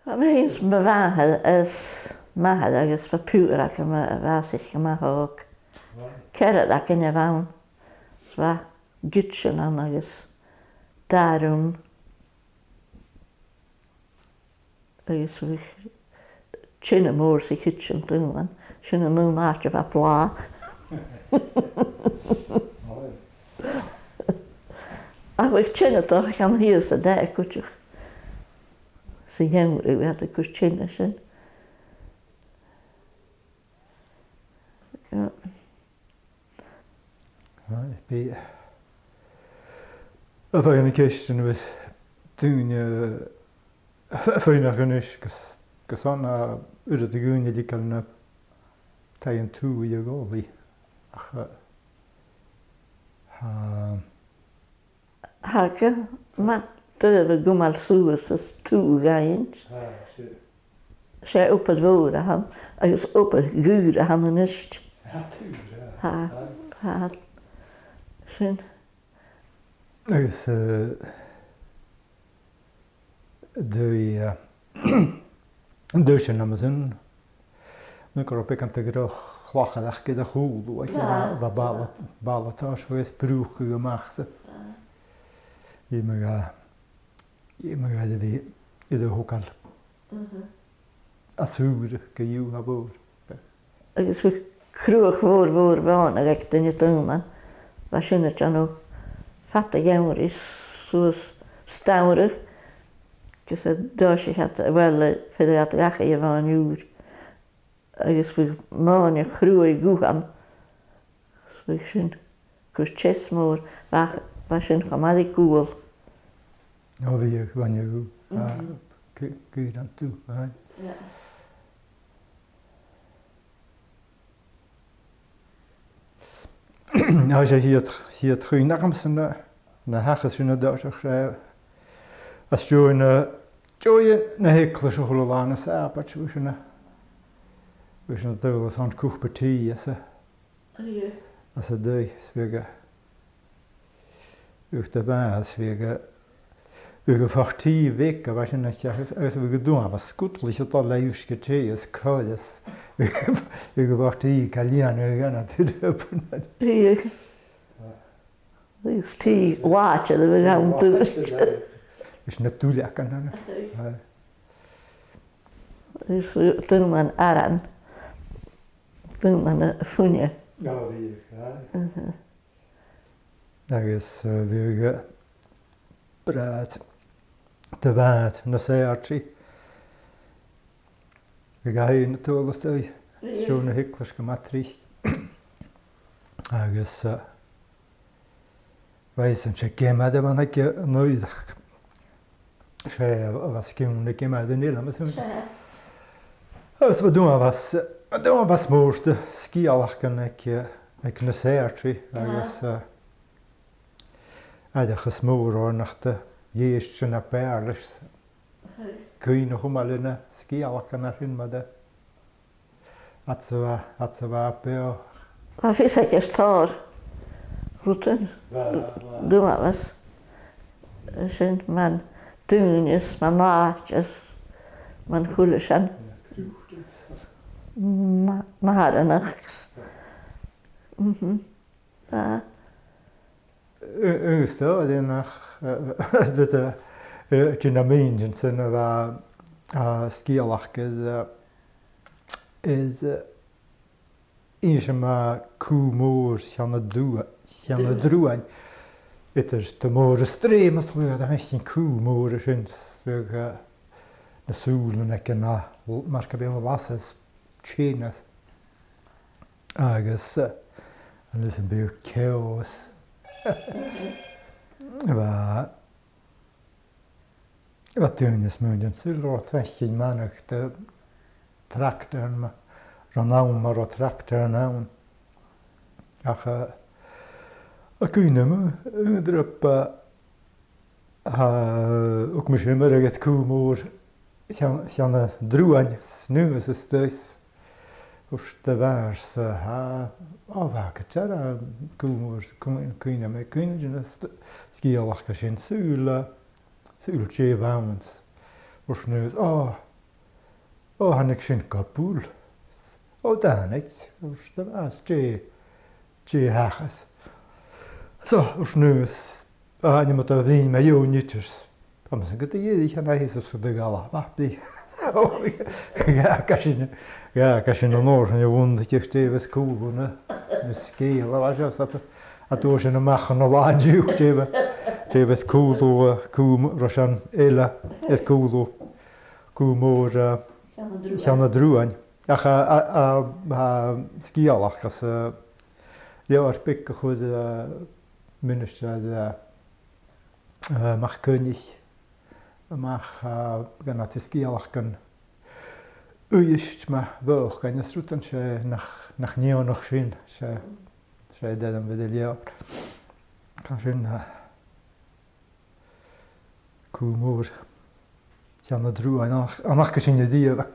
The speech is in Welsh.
Hins me bhaithe is maithe agus fa piúach go bhhaigh go maithóg. Cead ach in bhain bha gitsin an agus darún agus sinna mór sa kitsin dúlan sinna mú máte bha plá. A bhfuil sinna doch an híos a dé cuiteach sa dhéimú bheit a cos sinna sin. Bí a bhain na céistin bheith dúine féinach inis gus anna ura a gúine lícail na taon tú i a gálaí ach Haga, ma dyna gwmal sŵs ys tŵ gaint. Se upad fawr a ham, agos upad gwyr a ham yn ysg. Ha, sy'n. Agus dwi sy'n amazon. Mae'n gorau beth am gyda'r chlachadach gyda chwlw. Fa balatás oedd brwch y gymach. I maga dy fi iddo hwgal a sŵr gyw a bwr. Agos fi crwch fawr fan ag ag dyn i dyngan. Fa sy'n ydyn nhw ffata gewr i sŵs stawr. Gys a dos i chata wel ffyd ag ach i fan yw'r. Agos fi ma'n i chrw i gwhan. Fi sy'n gwrs ches môr fa sy'n chamad i gŵl. O fi yw fan yw. Gwyd am tŵ. Ja, als je hier terug naar hem na hachas sy'n y dosach as join na hekla so hulwana sa apat sy'n dölas han kuch parti as a döj svega ut av svega parti vecka var sy'n as vi gudun var skutlich att alla juske tjejes kölles parti kaliana gana till öppna. Det är sti watch eller vad han du. Is natuurlijk kan dan. Dus toen man aran. Toen man funje. Ja, wie. Dat is weer praat. De waard, na searchi. Vi ga in natuurlijk støy. Sjone hyklerske matris. Agus Weisen gemma det man ikke nøyd. Skje var skjønne gemma det nille men så. Så var var smorste skialken ikke nesertri. Det gesmor og nachte jeestjena perles. Kuine humalene skialken in med det. At så var på. Vad finns det stor? Ruten. Duma was. Sy'n man dynges, man naches, man hullesan. Marenachs. Just då, det nach Gina Mingen sen var skialakes is Inshama kumor sjana druan. Het is de more stream as we da messin kumor syns vega na solen ekki na marka be vassas chinas. Agus and listen be chaos. Wat doen is möjligen så tväckin manach de traktorn Ranaumar och traktorn ach kunde druppa och mycket mer ett kumor känna druan nu så stös första vers avvakar kumor kunde med kunde skialaka sin sul che vans och nu ó hannig sin gapúl ó dánig as dé hachas. So už nuas a hanim a bhín me jóniters. Am san go dhéidir an hé go de gal bhí. Ga sin an nóir an bhúnta téhs cúna na scéal a se a dú sin amachchan nó bháinú téhs cúú cúm ro an éile is cúú cúmór cheanna drúain. A scíalach gas leabhar pic go chud minister mach König amach gan scíalach gan uist me bhch gan srútan sé nach neonnach sin sé de an bid leabhar. Tá sin cúmór cheanna drúain amach go sin a díomh.